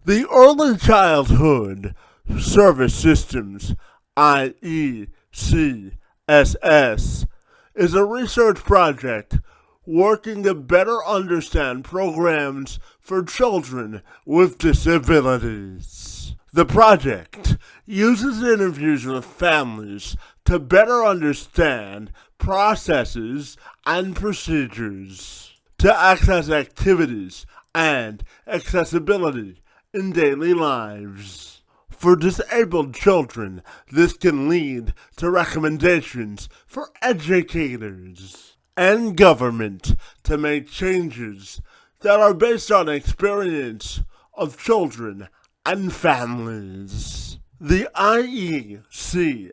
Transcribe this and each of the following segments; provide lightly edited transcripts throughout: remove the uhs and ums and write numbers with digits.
The Early Childhood Service Systems, IECSS, is a research project working to better understand programs for children with disabilities. The project uses interviews with families to better understand processes and procedures to access activities and accessibility in daily lives. For disabled children, this can lead to recommendations for educators and government to make changes that are based on experience of children and families. The IECSS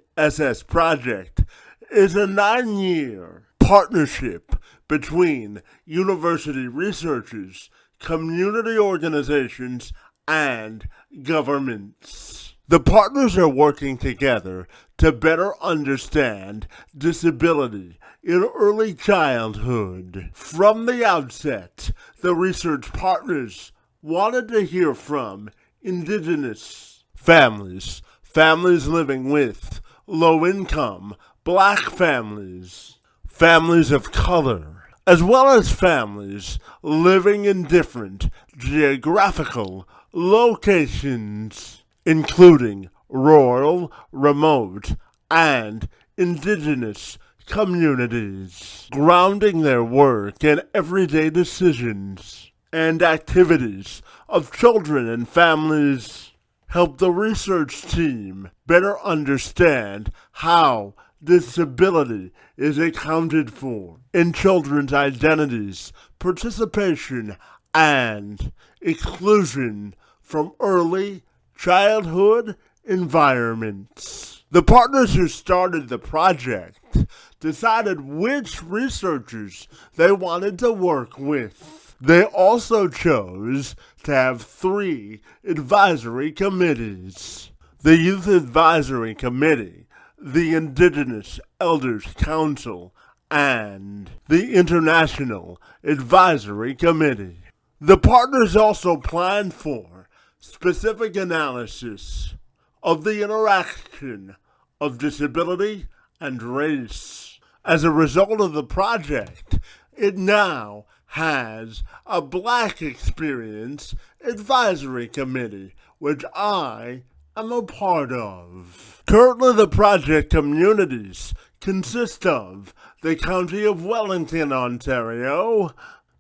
project is a 9-year partnership between university researchers, community organizations, and governments. The partners are working together to better understand disability in early childhood. From the outset, the research partners wanted to hear from Indigenous families, families living with low-income, Black families, families of color, as well as families living in different geographical locations, including rural, remote, and indigenous communities, grounding their work in everyday decisions and activities of children and families. Help the research team better understand how disability is accounted for in children's identities, participation, and exclusion from early childhood environments. The partners who started the project decided which researchers they wanted to work with. They also chose to have 3 advisory committees: the Youth Advisory Committee, the Indigenous Elders Council, and the International Advisory Committee. The partners also planned for specific analysis of the interaction of disability and race. As a result of the project, it now has a Black Experience Advisory Committee, which I am a part of. Currently, the project communities consist of the County of Wellington, Ontario,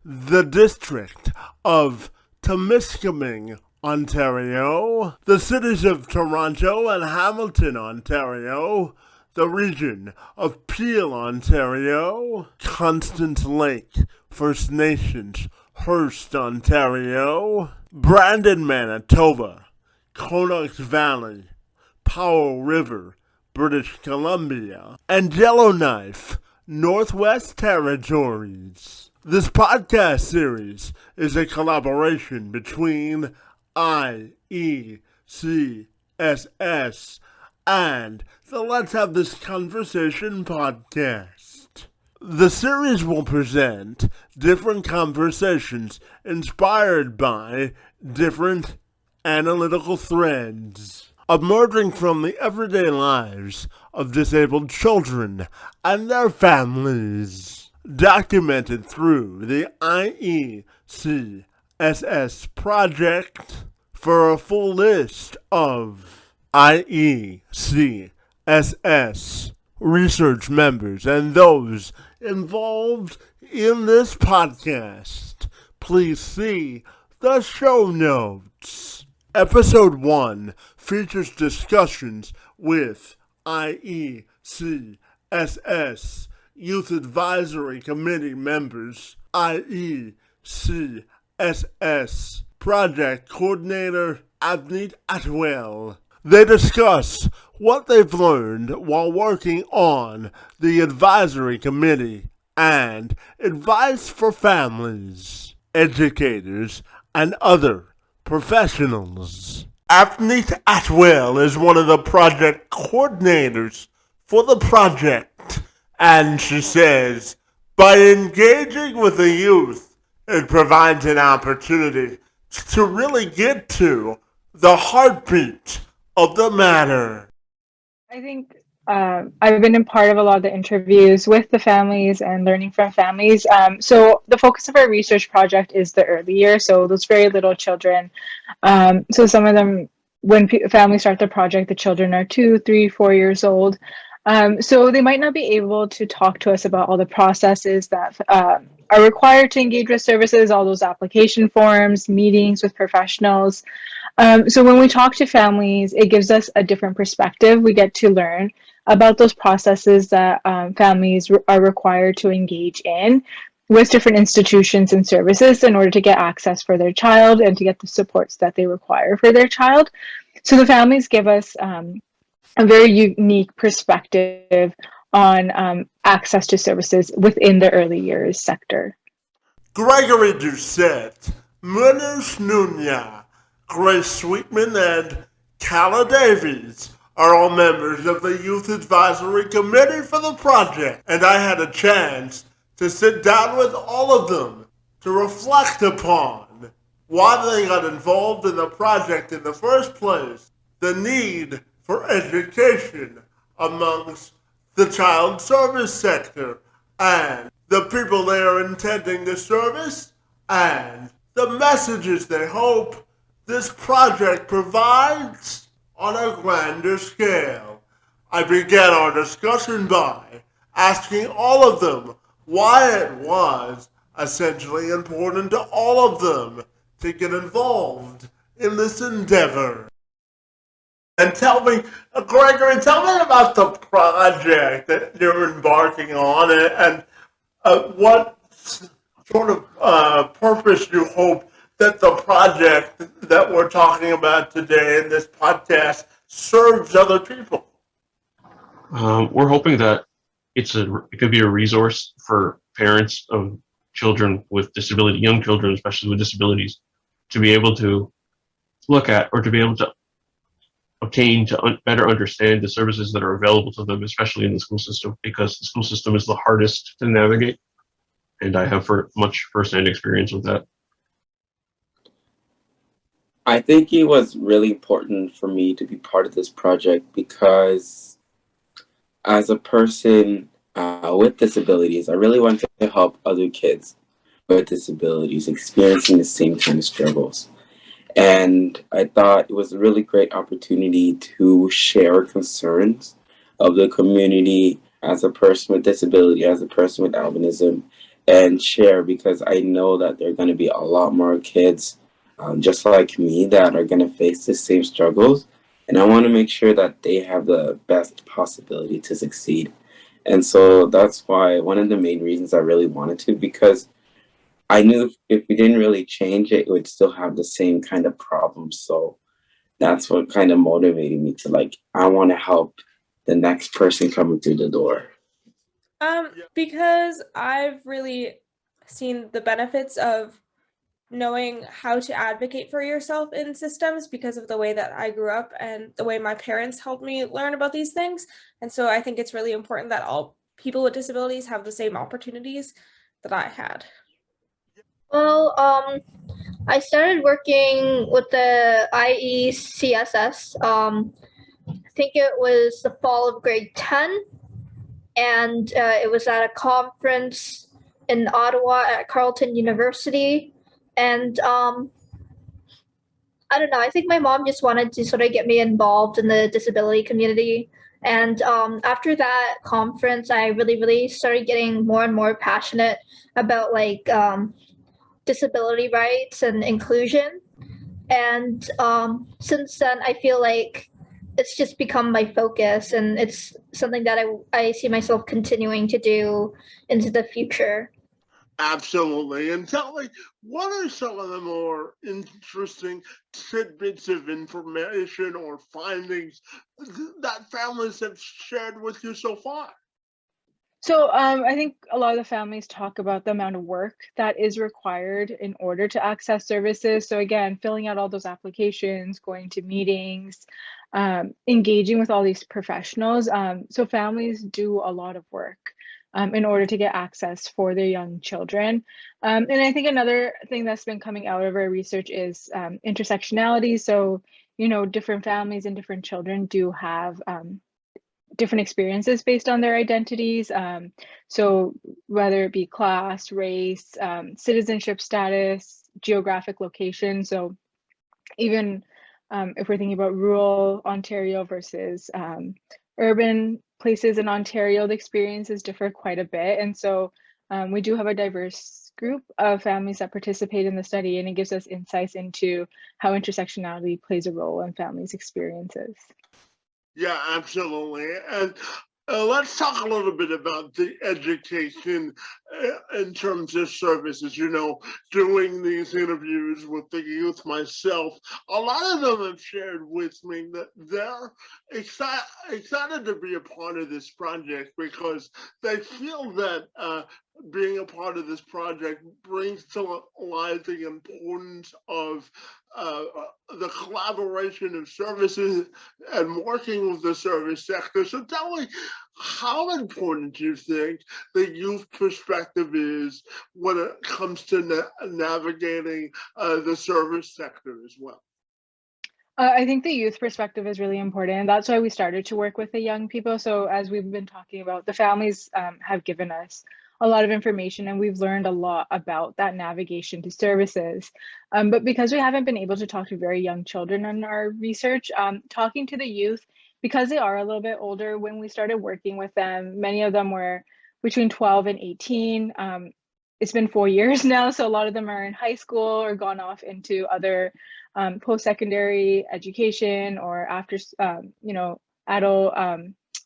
the District of Temiskaming, Ontario, the cities of Toronto and Hamilton, Ontario, the region of Peel, Ontario, Constance Lake First Nations, Hearst, Ontario, Brandon, Manitoba, Conox Valley, Powell River, British Columbia, and Yellowknife, Northwest Territories. This podcast series is a collaboration between IECSS and the Let's Have This Conversation podcast. The series will present different conversations inspired by different analytical threads emerging from the everyday lives of disabled children and their families, documented through the IECSS project. For a full list of IECSS research members and those involved in this podcast, please see the show notes. Episode 1 features discussions with IECSS Youth Advisory Committee members, IECSS Project Coordinator Avneet Atwell. They discuss what they've learned while working on the advisory committee and advice for families, educators, and other professionals. Avneet Atwell is one of the project coordinators for the project, and she says, by engaging with the youth, it provides an opportunity to really get to the heartbeat of the matter. I think I've been a part of a lot of the interviews with the families and learning from families. So the focus of our research project is the early years, so those very little children. So some of them, when families start the project, the children are 2, 3, 4 years old. So they might not be able to talk to us about all the processes that are required to engage with services, all those application forms, meetings with professionals. So when we talk to families, it gives us a different perspective. We get to learn about those processes that families are required to engage in with different institutions and services in order to get access for their child and to get the supports that they require for their child. So the families give us a very unique perspective on access to services within the early years sector. Gregory Doucette, Munish Nunya, Grace Sweetman, and Calla Davies are all members of the Youth Advisory Committee for the project, and I had a chance to sit down with all of them to reflect upon why they got involved in the project in the first place, the need for education amongst the child service sector, and the people they are intending to service, and the messages they hope this project provides on a grander scale. I began our discussion by asking all of them why it was essentially important to all of them to get involved in this endeavor. And tell me, Gregory, tell me about the project that you're embarking on and what sort of purpose you hope that the project that we're talking about today in this podcast serves other people. We're hoping that it could be a resource for parents of children with disability, young children, especially with disabilities, to be able to look at or to be able to obtain to better understand the services that are available to them, especially in the school system, because the school system is the hardest to navigate. And I have much firsthand experience with that. I think it was really important for me to be part of this project because as a person with disabilities, I really want to help other kids with disabilities experiencing the same kind of struggles. And I thought it was a really great opportunity to share concerns of the community as a person with disability, as a person with albinism, and share because I know that there are going to be a lot more kids just like me that are going to face the same struggles. And I want to make sure that they have the best possibility to succeed. And so that's why one of the main reasons I really wanted to, because I knew if we didn't really change it, it would still have the same kind of problems. So that's what kind of motivated me to I want to help the next person coming through the door. Because I've really seen the benefits of knowing how to advocate for yourself in systems because of the way that I grew up and the way my parents helped me learn about these things. And so I think it's really important that all people with disabilities have the same opportunities that I had. Well, I started working with the IECSS. I think it was the fall of grade 10, and it was at a conference in Ottawa at Carleton University. And I don't know, I think my mom just wanted to sort of get me involved in the disability community. And after that conference, I really started getting more and more passionate about disability rights and inclusion. And since then, I feel like it's just become my focus, and it's something that I see myself continuing to do into the future. Absolutely. And tell me, what are some of the more interesting tidbits of information or findings that families have shared with you so far? So I think a lot of the families talk about the amount of work that is required in order to access services. So again, filling out all those applications, going to meetings, engaging with all these professionals. So families do a lot of work in order to get access for their young children. And I think another thing that's been coming out of our research is intersectionality. So different families and different children do have different experiences based on their identities. So whether it be class, race, citizenship status, geographic location. So even if we're thinking about rural Ontario versus urban places in Ontario, the experiences differ quite a bit. And so we do have a diverse group of families that participate in the study, and it gives us insights into how intersectionality plays a role in families' experiences. Yeah, absolutely. And let's talk a little bit about the education in terms of services. Doing these interviews with the youth myself, a lot of them have shared with me that they're excited to be a part of this project because they feel that being a part of this project brings to light the importance of the collaboration of services and working with the service sector. So tell me, how important do you think the youth perspective is when it comes to navigating the service sector as well? I think the youth perspective is really important. That's why we started to work with the young people. So as we've been talking about, the families have given us a lot of information, and we've learned a lot about that navigation to services. But because we haven't been able to talk to very young children in our research, talking to the youth, because they are a little bit older, when we started working with them, many of them were between 12 and 18. It's been 4 years now, so a lot of them are in high school or gone off into other post-secondary education or after, adult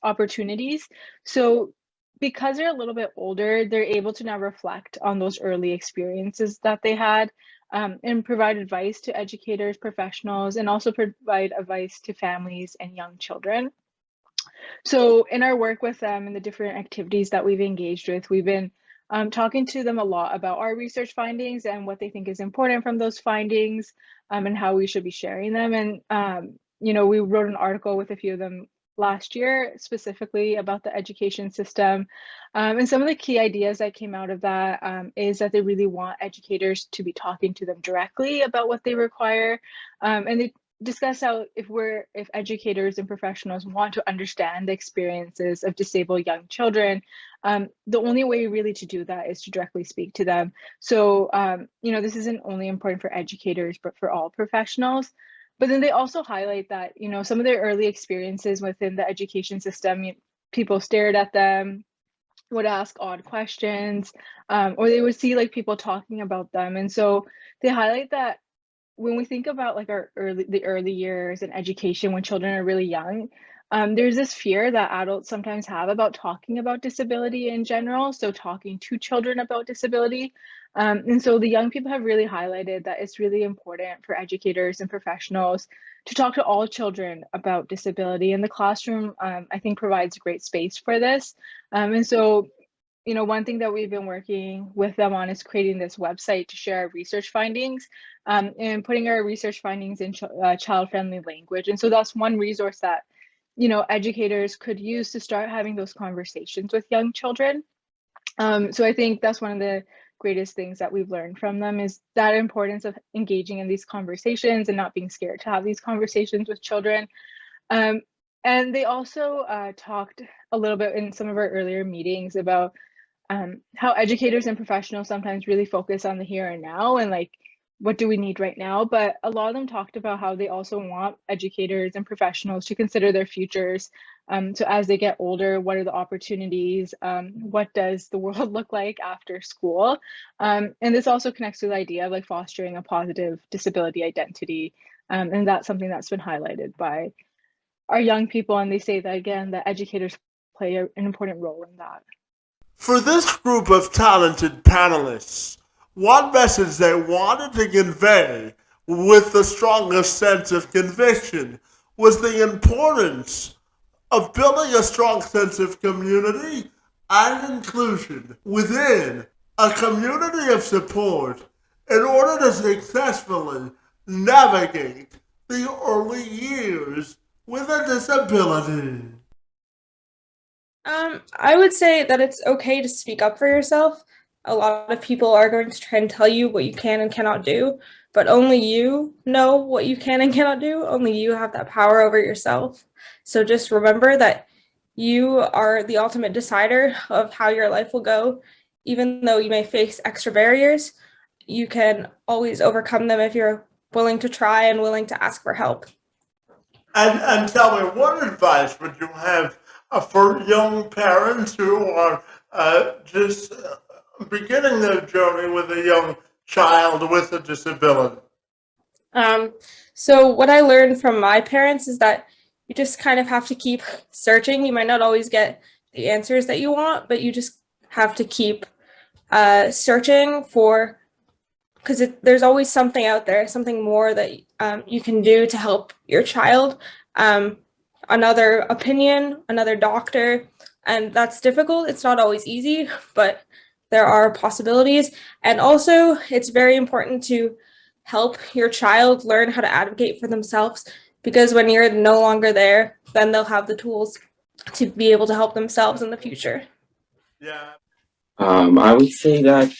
opportunities. So because they're a little bit older, they're able to now reflect on those early experiences that they had, and provide advice to educators, professionals, and also provide advice to families and young children. So in our work with them and the different activities that we've engaged with, we've been talking to them a lot about our research findings and what they think is important from those findings, and how we should be sharing them. And, we wrote an article with a few of them last year specifically about the education system. And some of the key ideas that came out of that is that they really want educators to be talking to them directly about what they require. And they discuss how if educators and professionals want to understand the experiences of disabled young children, the only way really to do that is to directly speak to them. So this isn't only important for educators but for all professionals. But then they also highlight that some of their early experiences within the education system, people stared at them, would ask odd questions, or they would see people talking about them. And so they highlight that when we think about the early years in education when children are really young, there's this fear that adults sometimes have about talking about disability in general, so talking to children about disability. And so the young people have really highlighted that it's really important for educators and professionals to talk to all children about disability, and the classroom, I think, provides a great space for this. And so one thing that we've been working with them on is creating this website to share our research findings, and putting our research findings in child-friendly language. And so that's one resource that, educators could use to start having those conversations with young children. So I think that's one of the greatest things that we've learned from them, is that importance of engaging in these conversations and not being scared to have these conversations with children. And they also talked a little bit in some of our earlier meetings about how educators and professionals sometimes really focus on the here and now and what do we need right now. But a lot of them talked about how they also want educators and professionals to consider their futures. So as they get older, what are the opportunities? What does the world look like after school? And this also connects to the idea of fostering a positive disability identity. And that's something that's been highlighted by our young people. And they say that, again, that educators play an important role in that. For this group of talented panelists, one message they wanted to convey with the strongest sense of conviction was the importance of building a strong sense of community and inclusion within a community of support in order to successfully navigate the early years with a disability. I would say that it's okay to speak up for yourself. A lot of people are going to try and tell you what you can and cannot do. but only you know what you can and cannot do. Only you have that power over yourself. So just remember that you are the ultimate decider of how your life will go. Even though you may face extra barriers, you can always overcome them if you're willing to try and willing to ask for help. And tell me, what advice would you have for young parents who are just beginning their journey with a young child with a disability? So what I learned from my parents is that you just kind of have to keep searching. You might not always get the answers that you want, but you just have to keep searching for, because there's always something out there, something more that you can do to help your child. Another opinion, another doctor, and that's difficult. It's not always easy, but there are possibilities. And also, it's very important to help your child learn how to advocate for themselves, because when you're no longer there, then they'll have the tools to be able to help themselves in the future. Yeah. I would say that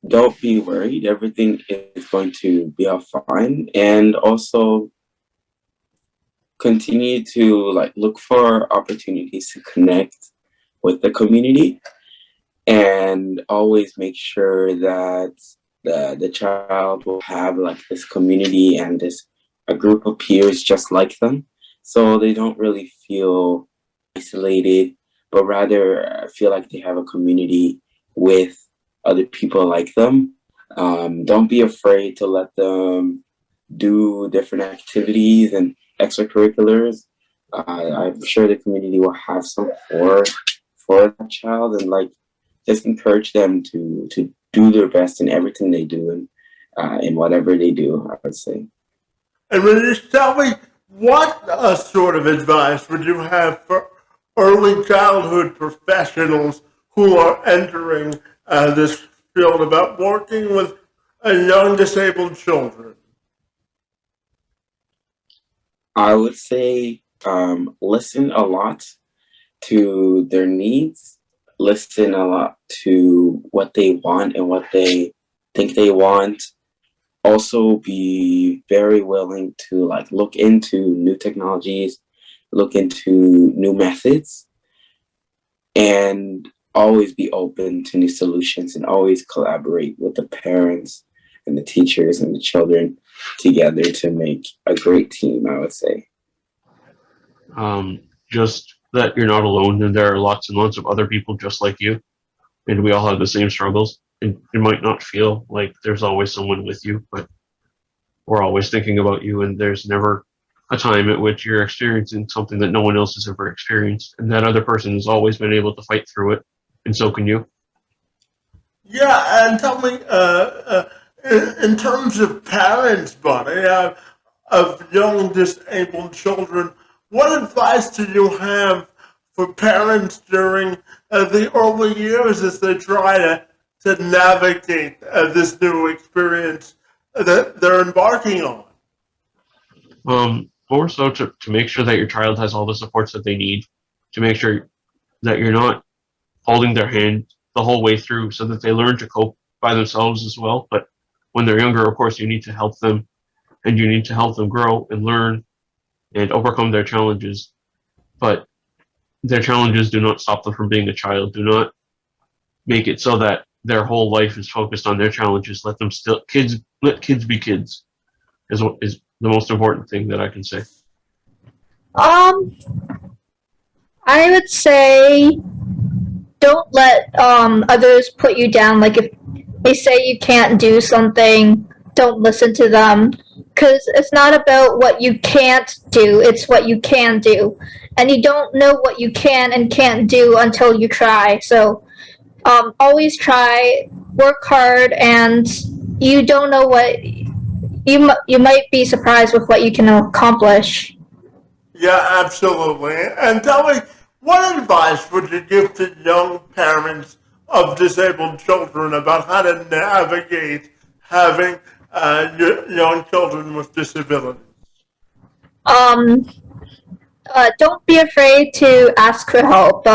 don't be worried. Everything is going to be all fine. And also continue to look for opportunities to connect with the community, and always make sure that the child will have this community and a group of peers just like them, so they don't really feel isolated, but rather feel like they have a community with other people like them. Don't be afraid to let them do different activities and extracurriculars. I'm sure the community will have some for that child, and just encourage them to do their best in everything they do, and in whatever they do, I would say. And will you tell me what sort of advice would you have for early childhood professionals who are entering this field about working with young disabled children? I would say listen a lot to their needs, listen a lot to what they want and what they think they want. Also be very willing to look into new technologies, look into new methods, and always be open to new solutions, and always collaborate with the parents and the teachers and the children together to make a great team, I would say. Just that you're not alone, and there are lots and lots of other people just like you, and we all have the same struggles. And it might not feel like there's always someone with you, but we're always thinking about you, and there's never a time at which you're experiencing something that no one else has ever experienced, and that other person has always been able to fight through it, and so can you. Yeah, and tell me, in terms of parents, Bonnie, of young disabled children, what advice do you have for parents during the early years as they try to navigate this new experience that they're embarking on? More so to make sure that your child has all the supports that they need, to make sure that you're not holding their hand the whole way through, so that they learn to cope by themselves as well. But when they're younger, of course, you need to help them, and you need to help them grow and learn and overcome their challenges. But their challenges do not stop them from being a child. Do not make it so that their whole life is focused on their challenges. Let kids be kids is what is the most important thing that I can say. I would say don't let others put you down. Like if they say you can't do something, don't listen to them, because it's not about what you can't do, it's what you can do, and you don't know what you can and can't do until you try. So always try, work hard, and you don't know what you might be surprised with what you can accomplish. Yeah, absolutely. And tell me, what advice would you give to young parents of disabled children about how to navigate having young children with disabilities? Don't be afraid to ask for help.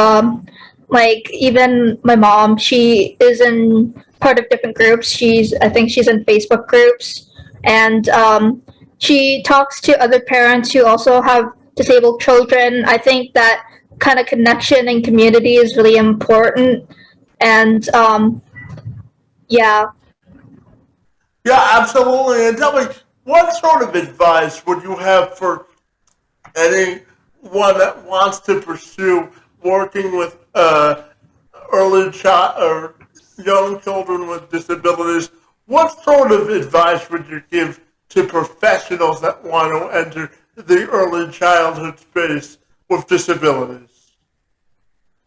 Like even my mom, she is in part of different groups. I think she's in Facebook groups and she talks to other parents who also have disabled children. I think that kind of connection and community is really important, and yeah. Yeah, absolutely. And tell me, what sort of advice would you have for anyone that wants to pursue working with early child or young children with disabilities? What sort of advice would you give to professionals that want to enter the early childhood space with disabilities?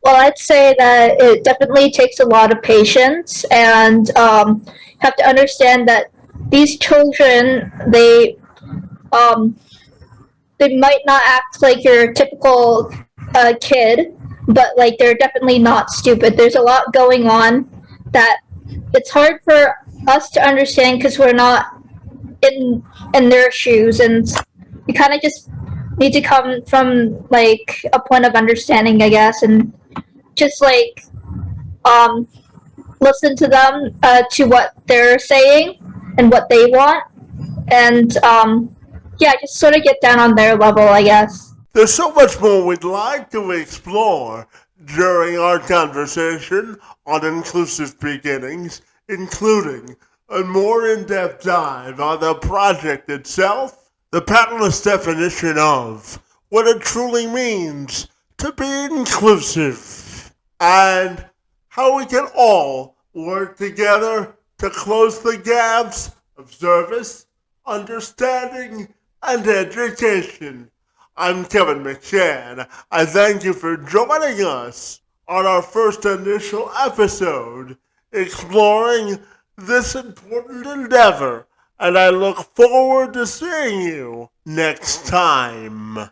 Well, I'd say that it definitely takes a lot of patience, and have to understand that these children, um, they might not act like your typical kid, but like they're definitely not stupid. There's a lot going on that it's hard for us to understand because we're not in their shoes, and you kind of just need to come from like a point of understanding, I guess, and just like um, listen to them, to what they're saying and what they want, and yeah, just sort of get down on their level, I guess. There's so much more we'd like to explore during our conversation on inclusive beginnings, including a more in-depth dive on the project itself, the patentless definition of what it truly means to be inclusive, and how we can all work together to close the gaps of service, understanding, and education. I'm Kevin McShann. I thank you for joining us on our first initial episode exploring this important endeavor, and I look forward to seeing you next time.